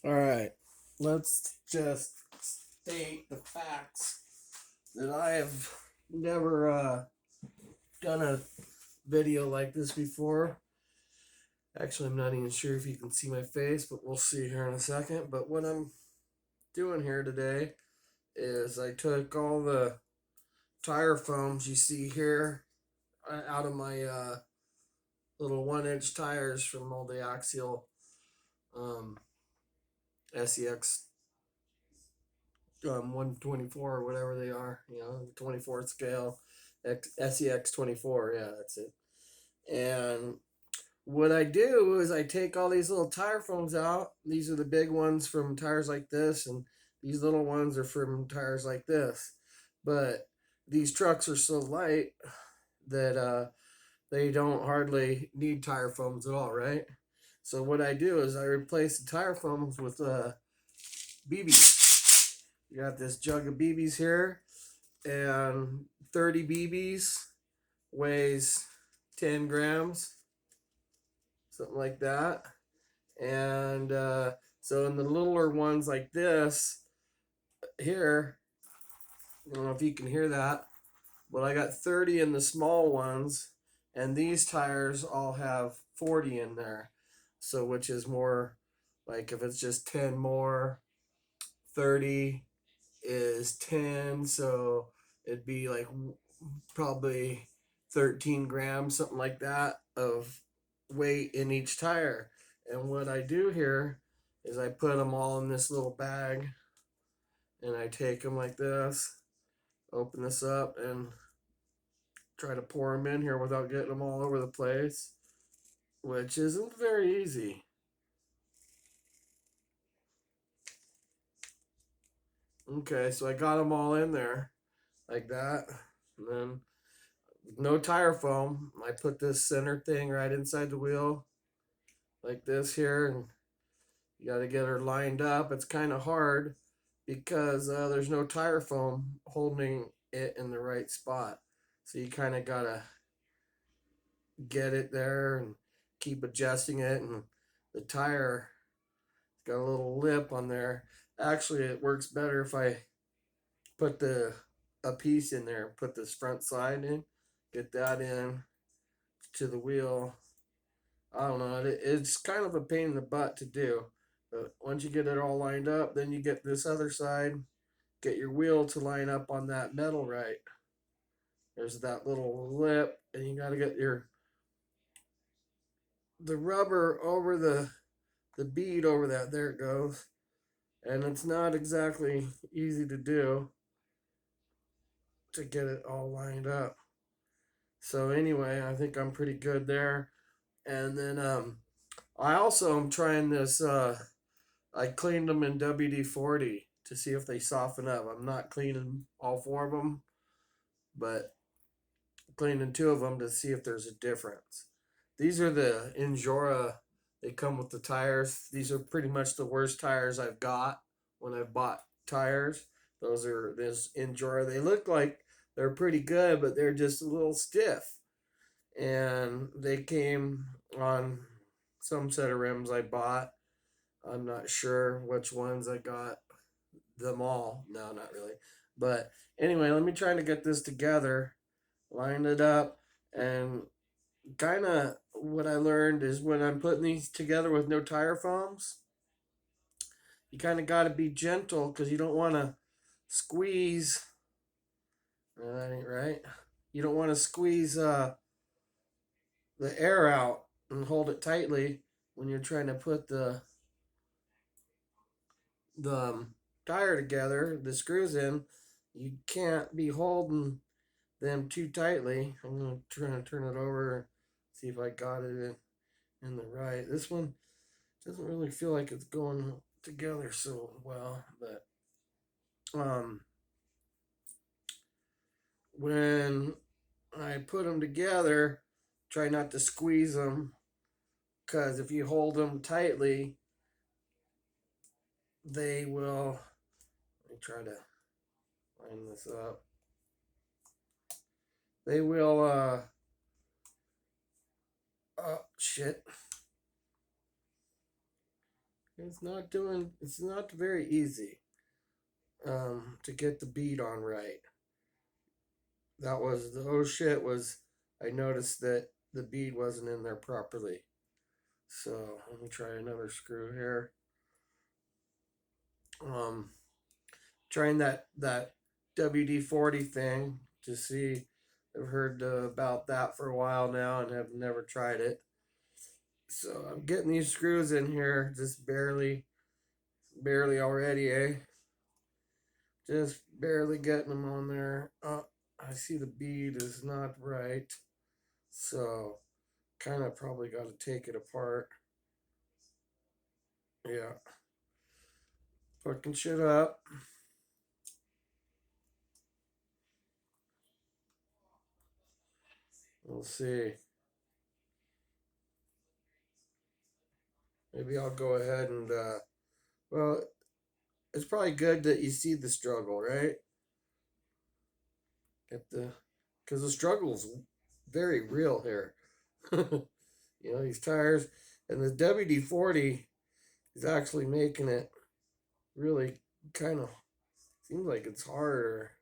All right, let's just state the facts that I have never done a video like this before. Actually, I'm not even sure if you can see my face, but we'll see here in a second. But what I'm doing here today is I took all the tire foams you see here out of my little 1 inch tires from all the axial um, SEX 124 or whatever they are, 24th scale, SEX 24. Yeah, that's it. And what I do is I take all these little tire foams out. These are the big ones from tires like this, and these little ones are from tires like this. But these trucks are so light that they don't hardly need tire foams at all, right? So what I do is I replace the tire foams with BBs. You got this jug of BBs here, and 30 BBs weighs 10 grams, something like that. And so in the littler ones like this here, I don't know if you can hear that, but I got 30 in the small ones, and these tires all have 40 in there. So which is more like if it's just 10 more, 30 is 10, so it'd be like probably 13 grams, something like that, of weight in each tire. And what I do here is I put them all in this little bag, and I take them like this, open this up, and try to pour them in here without getting them all over the place, which isn't very easy. Okay, so I got them all in there like that, and then no tire foam. I put this center thing right inside the wheel like this here, and you got to get her lined up. It's kind of hard because there's no tire foam holding it in the right spot. So you kind of got to get it there and keep adjusting it. And the tire got a little lip on there. Actually, it works better if I put a piece in there, put this front side in, get that in to the wheel. I don't know. It's kind of a pain in the butt to do. But once you get it all lined up, then you get this other side, get your wheel to line up on that metal right. There's that little lip, and you got to get the rubber over the bead over that. There it goes. And it's not exactly easy to do to get it all lined up. So anyway, I think I'm pretty good there. And then I also am trying this. I cleaned them in WD-40 to see if they soften up. I'm not cleaning all four of them, but cleaning two of them to see if there's a difference. These are the Injora. They come with the tires. These are pretty much the worst tires I've got when I've bought tires. Those are this Injora. They look like they're pretty good, but they're just a little stiff. And they came on some set of rims I bought. I'm not sure which ones I got them all. No, not really. But anyway, let me try to get this together, line it up, and kind of what I learned is when I'm putting these together with no tire foams, you kind of got to be gentle because you don't want to squeeze. That ain't right. You don't want to squeeze the air out and hold it tightly when you're trying to put the tire together, the screws in. You can't be holding them too tightly. I'm gonna try to turn it over, see if I got it in the right. This one doesn't really feel like it's going together so well, but um, when I put them together, try not to squeeze them because if you hold them tightly, they will. Let me try to line this up. They will. Oh shit! it's not very easy to get the bead on right. That was the oh shit was I noticed that the bead wasn't in there properly. So let me try another screw here. Um, Trying that WD-40 thing to see. I've heard about that for a while now and have never tried it. So I'm getting these screws in here just barely already, eh? Just barely getting them on there. I see the bead is not right, so kind of probably got to take it apart. Yeah, fucking shit up. We'll see. Maybe I'll go ahead and well, it's probably good that you see the struggle, right? Get the because the struggle's very real here. These tires and the WD-40 is actually making it really kind of seems like it's harder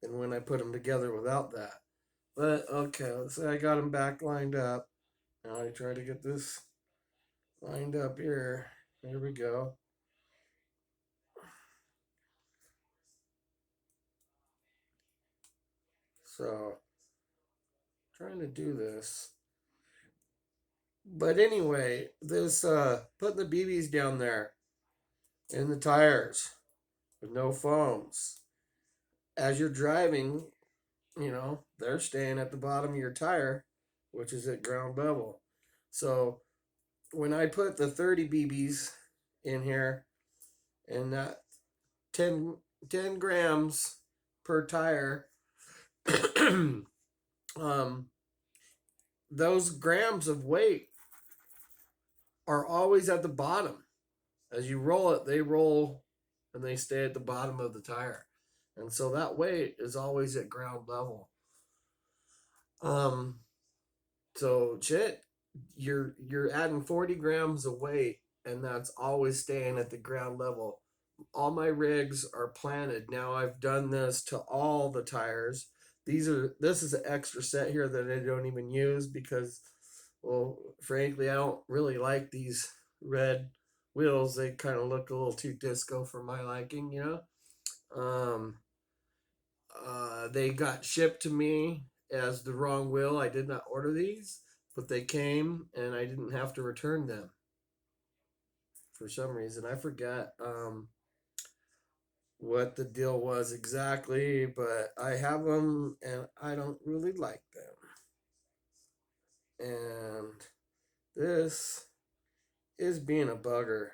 than when I put them together without that. But okay, let's say I got them back lined up. Now I try to get this lined up here. There we go. So trying to do this. But anyway, this putting the BBs down there in the tires with no foams. As you're driving, they're staying at the bottom of your tire, which is at ground level. So when I put the 30 BBs in here and that 10, 10 grams per tire, um, those grams of weight are always at the bottom. As you roll it, they roll and they stay at the bottom of the tire. And so that weight is always at ground level. Um, so shit, you're adding 40 grams of weight, and that's always staying at the ground level. All my rigs are planted. Now I've done this to all the tires. This is an extra set here that I don't even use because, well, frankly, I don't really like these red wheels. They kind of look a little too disco for my liking. Um, they got shipped to me as the wrong wheel. I did not order these, but they came and I didn't have to return them for some reason. I forgot what the deal was exactly, but I have them and I don't really like them. And this is being a bugger.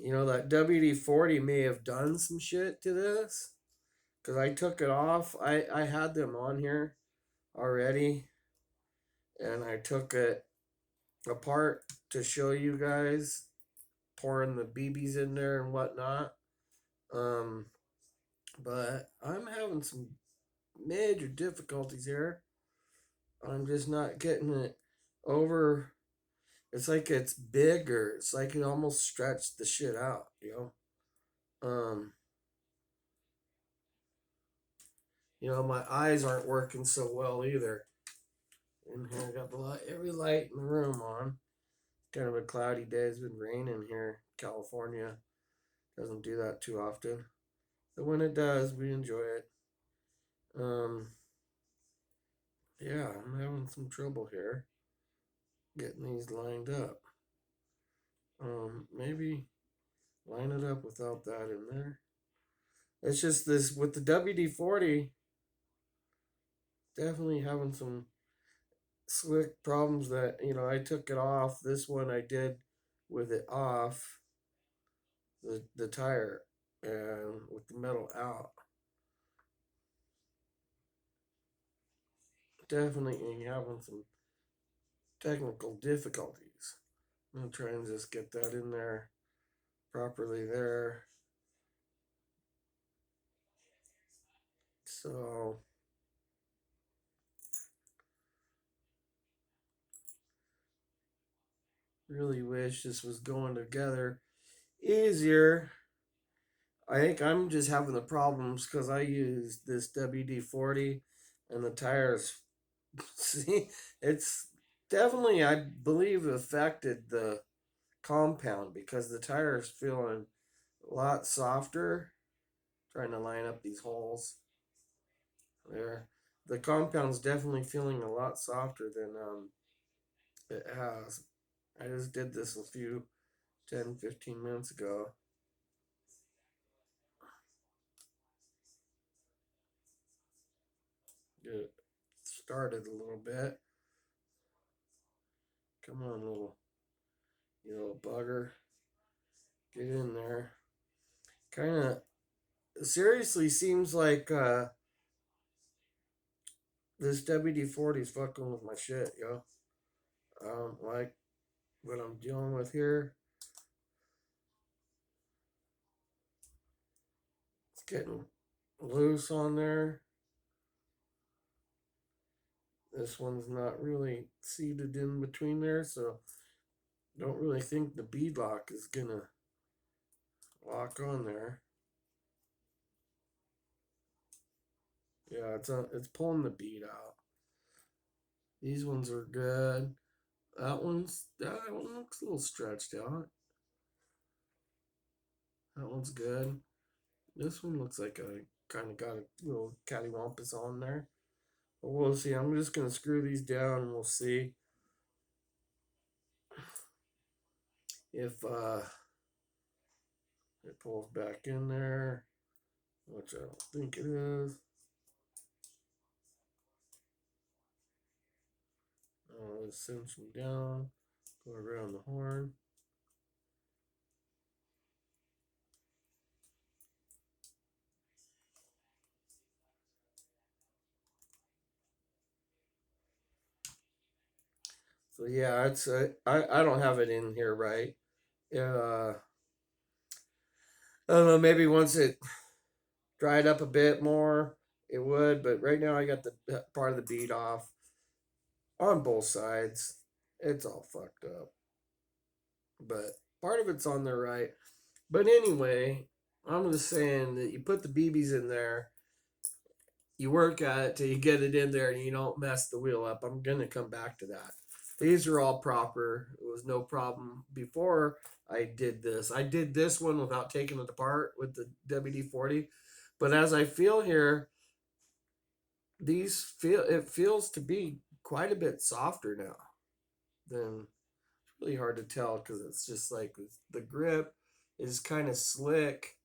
That WD-40 may have done some shit to this because I took it off. I had them on here already and I took it apart to show you guys pouring the BBs in there and whatnot. Um, but I'm having some major difficulties here. I'm just not getting it over. It's like it's bigger. It's like it almost stretched the shit out. My eyes aren't working so well either. In here, I got every light in the room on. Kind of a cloudy day. It's been raining here, California. Doesn't do that too often. But when it does, we enjoy it. Um, yeah, I'm having some trouble here getting these lined up. Maybe line it up without that in there. It's just this with the WD-40, definitely having some slick problems that, I took it off. This one I did with it off the tire and with the metal out. Definitely having some technical difficulties. I'm gonna try and just get that in there properly there. So Really wish this was going together easier. I think I'm just having the problems because I use this WD-40 and the tires. See, it's definitely, I believe, affected the compound because the tire is feeling a lot softer. Trying to line up these holes there. The compound's definitely feeling a lot softer than it has. I just did this a few 10, 15 minutes ago. Get it started a little bit. Come on, you little bugger. Get in there. Kind of seriously seems like this WD-40 is fucking with my shit, yo. Like what I'm dealing with here. It's getting loose on there. This one's not really seated in between there, so don't really think the bead lock is gonna lock on there. Yeah, it's pulling the bead out. These ones are good. That one looks a little stretched out. That one's good. This one looks like I kind of got a little cattywampus on there. But we'll see. I'm just gonna screw these down and we'll see if it pulls back in there, which I don't think it is. Let's cinch them down. Go around the horn. So yeah, it's I don't have it in here right. Uh, I don't know. Maybe once it dried up a bit more, it would. But right now, I got the part of the bead off on both sides. It's all fucked up, but part of it's on the right. But anyway, I'm just saying that you put the BBs in there, you work at it till you get it in there, and you don't mess the wheel up. I'm gonna come back to that. These are all proper. It was no problem before I did this. I did this one without taking it apart with the WD-40. But as I feel here, it feels to be quite a bit softer now than really hard to tell because it's just like the grip is kind of slick.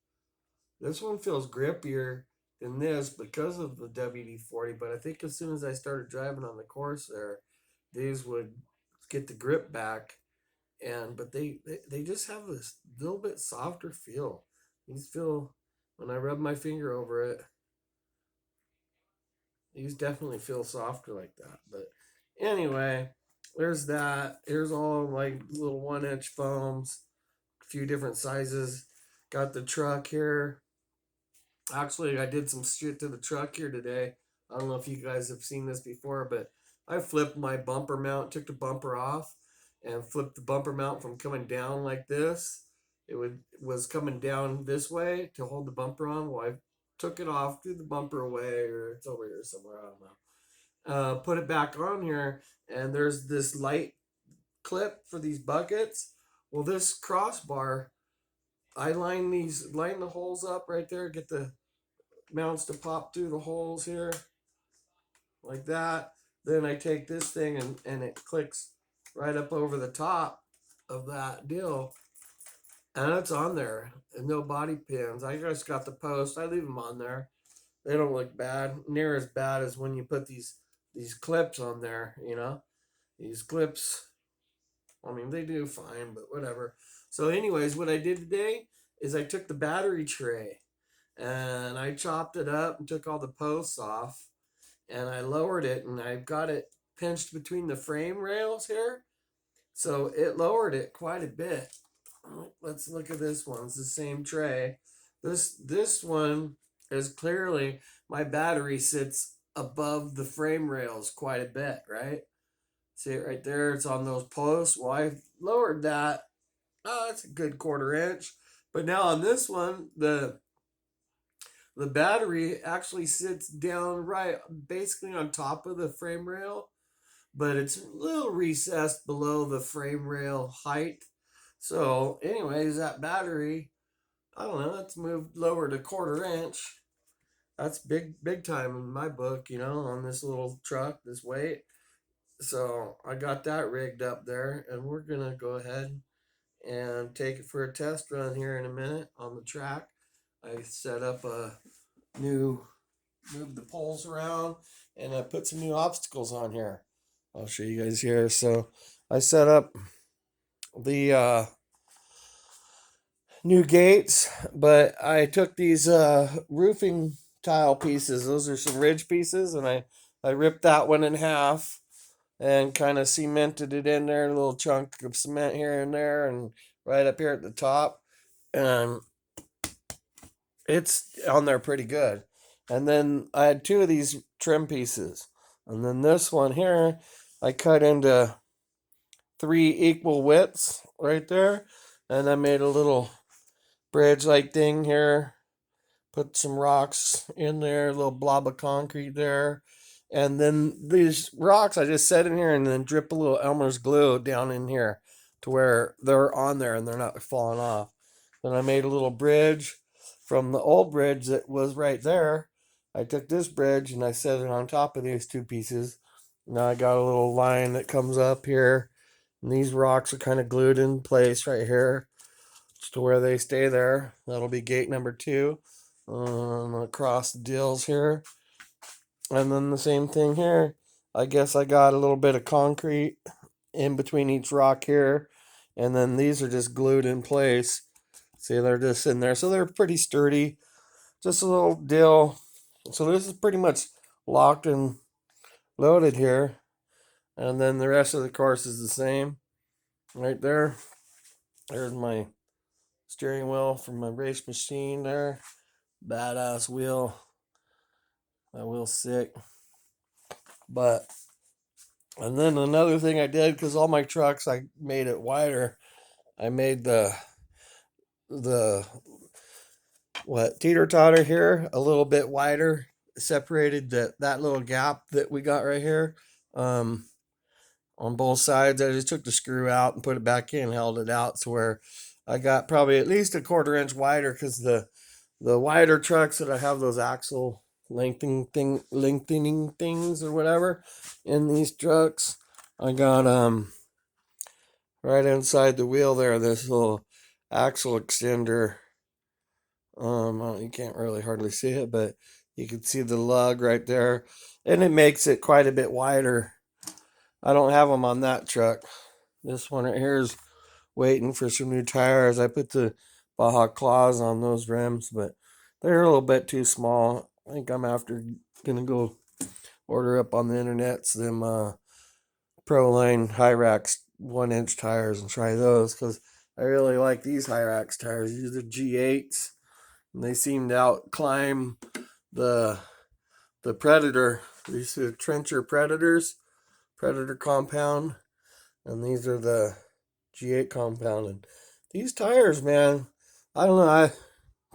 This one feels grippier than this because of the WD-40, but I think as soon as I started driving on the course there, these would get the grip back. And but they just have this little bit softer feel. These feel when I rub my finger over it, these definitely feel softer like that. But anyway, there's that. Here's all my little 1 inch foams, a few different sizes. Got the truck here. Actually, I did some shit to the truck here today. I don't know if you guys have seen this before, but I flipped my bumper mount, took the bumper off, and flipped the bumper mount from coming down like this. Was coming down this way to hold the bumper on. Well, I took it off, threw the bumper away, or it's over here somewhere. I don't know. Put it back on here, and there's this light clip for these buckets. Well, this crossbar, I line the holes up right there, get the mounts to pop through the holes here like that. Then I take this thing and it clicks right up over the top of that deal. And it's on there. And no body pins. I just got the post. I leave them on there. They don't look bad. Near as bad as when you put these clips on there, you know? These clips, I mean, they do fine, but whatever. So, anyways, what I did today is I took the battery tray and I chopped it up and took all the posts off and I lowered it and I've got it pinched between the frame rails here. So it lowered it quite a bit. Let's look at this one. It's the same tray. This one is clearly my battery sits above the frame rails quite a bit, right? See it right there? It's on those posts. Well, I lowered that. Oh, that's a good 1/4 inch. But now on this one, the battery actually sits down right basically on top of the frame rail, but it's a little recessed below the frame rail height. So, anyways, that battery, I don't know, it's moved lower to 1/4 inch. That's big time in my book, on this little truck, this weight. So I got that rigged up there, and we're gonna go ahead and take it for a test run here in a minute on the track. I set up a new, moved the poles around, and I put some new obstacles on here. I'll show you guys here. So I set up the new gates, but I took these roofing tile pieces. Those are some ridge pieces, and I ripped that one in half and kind of cemented it in there, a little chunk of cement here and there, and right up here at the top. And it's on there pretty good. And then I had two of these trim pieces. And then this one here, I cut into 3 equal widths right there. And I made a little bridge like thing here. Put some rocks in there, a little blob of concrete there. And then these rocks I just set in here and then drip a little Elmer's glue down in here to where they're on there and they're not falling off. Then I made a little bridge from the old bridge that was right there. I took this bridge and I set it on top of these two pieces. Now I got a little line that comes up here. And these rocks are kind of glued in place right here to where they stay there. That'll be gate number 2 across the deals here. And then the same thing here. I guess I got a little bit of concrete in between each rock here. And then these are just glued in place. See, they're just in there. So they're pretty sturdy. Just a little deal. So this is pretty much locked and loaded here. And then the rest of the course is the same. Right there. There's my steering wheel from my race machine there. Badass wheel. That wheel's sick. But and then another thing I did, because all my trucks I made it wider. I made the teeter totter here a little bit wider, separated that little gap that we got right here. On both sides, I just took the screw out and put it back in, held it out to where I got probably at least a 1/4 inch wider, because the wider trucks that I have those axle lengthening things or whatever in these trucks, I got right inside the wheel there this little axle extender. You can't really hardly see it, but you can see the lug right there, and it makes it quite a bit wider. I don't have them on that truck. This one right here is waiting for some new tires. I put the Baja Claws on those rims, but they're a little bit too small. I think I'm gonna go order up on the internet some Proline Hyrax 1 inch tires and try those, because I really like these Hyrax tires. These are G8s, and they seem to outclimb the Predator. These are Trencher Predator compound, and these are the G8 compound. And these tires, man, I don't know. I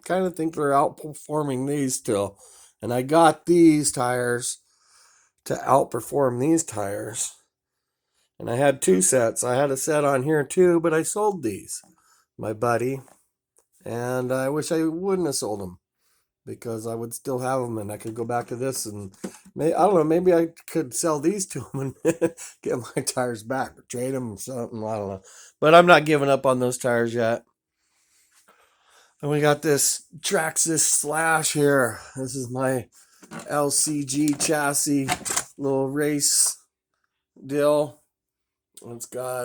kind of think they're outperforming these still. And I got these tires to outperform these tires. And I had 2 sets. I had a set on here too, but I sold these, my buddy. And I wish I wouldn't have sold them, because I would still have them and I could go back to this and I don't know, maybe I could sell these to them and get my tires back or trade them or something. I don't know. But I'm not giving up on those tires yet. And we got this Traxxas Slash here. This is my LCG chassis, little race deal. It's got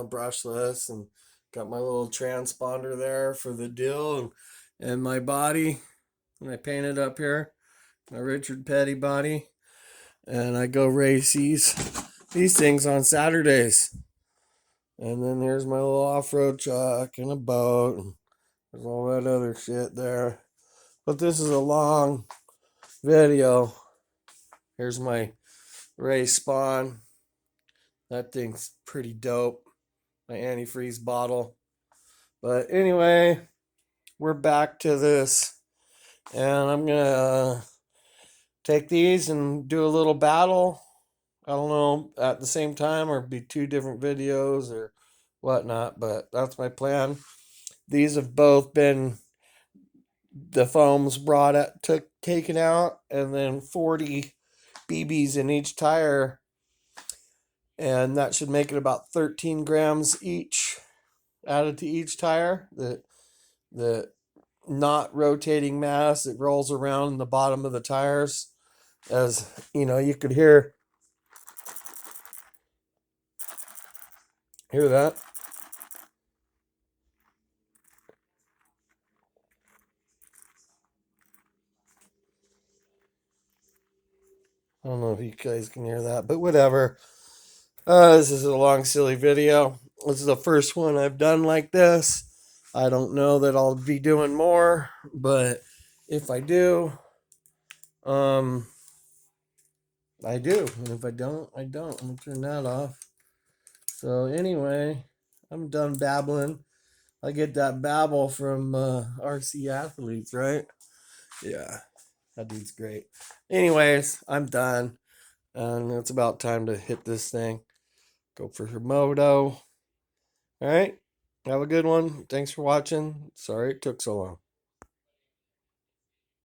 brushless, and got my little transponder there for the deal, and my body. And I painted up here my Richard Petty body, and I go race these things on Saturdays. And then here's my little off-road truck and a boat, and there's all that other shit there. But this is a long video. Here's my race spawn. That thing's pretty dope. My antifreeze bottle. But anyway, we're back to this. And I'm going to take these and do a little battle. I don't know, at the same time, or be two different videos or whatnot, but that's my plan. These have both been the foams brought up, taken out, and then 40 BBs in each tire, and that should make it about 13 grams each added to each tire. The not rotating mass that rolls around in the bottom of the tires, as you know, you could hear that. I don't know if you guys can hear that, but whatever. This is a long, silly video. This is the first one I've done like this. I don't know that I'll be doing more, but if I do, I do. And if I don't, I don't. I'm gonna turn that off. So anyway, I'm done babbling. I get that babble from RC Athletes, right? Yeah, that dude's great. Anyways, I'm done. And it's about time to hit this thing. Go for her moto. All right. Have a good one. Thanks for watching. Sorry it took so long.